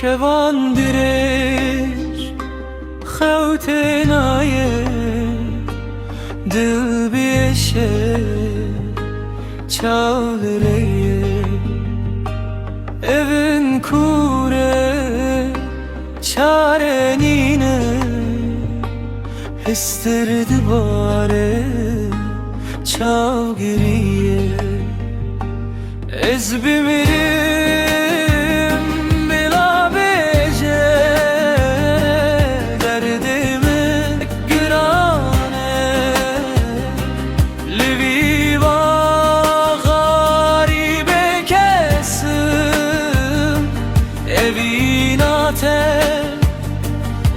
شوان درش خوت نایه دل بیشه çağırıyor evin kure çarenine histirdi bare çav giriye ez bimirim bila bece derdimin girane livi va garibe kesim evinate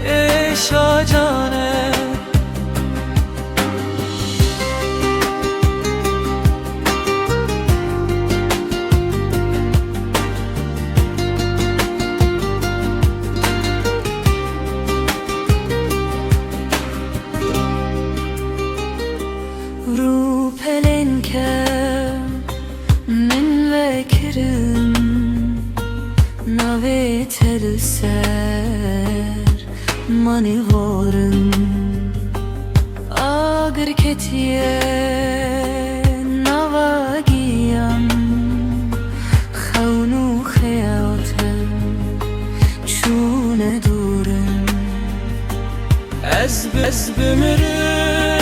eşa cane رو پلنکم من وکرم نوی تل سر مانی غورم آگر کتیه نواگیم خونو خیاتم چون دورم ez bimirim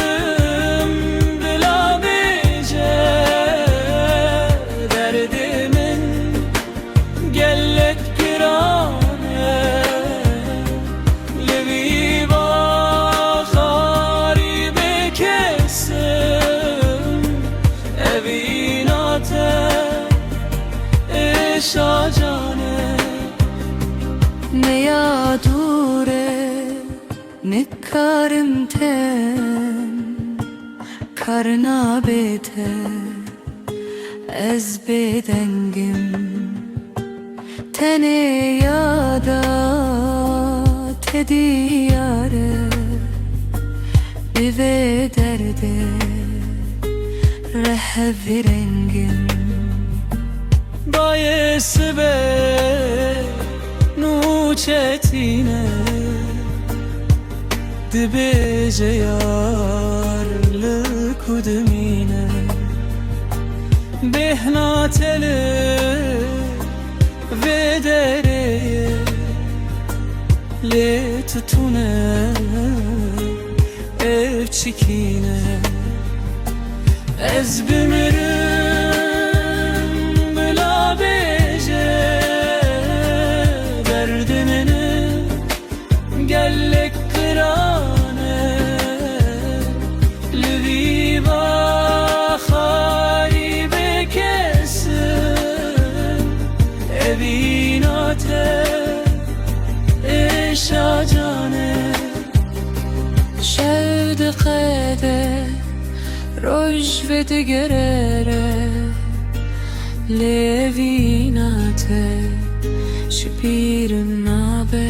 ne yadure ne karım ten karna bete ez bedengim tene yada tediyare bive derde rehev rengim bayesi be nuçetine dibece yarlı kudmine behnateli ve dereye le tutune ev çikine ez bimirim gellek kırane Lviva haribe kesin evinate eşa cane şevd qede roj ve digerere levinate şpirim nabe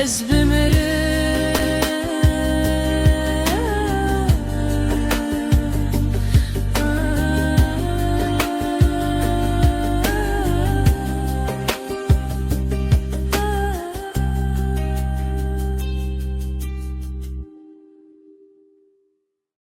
ez bimirim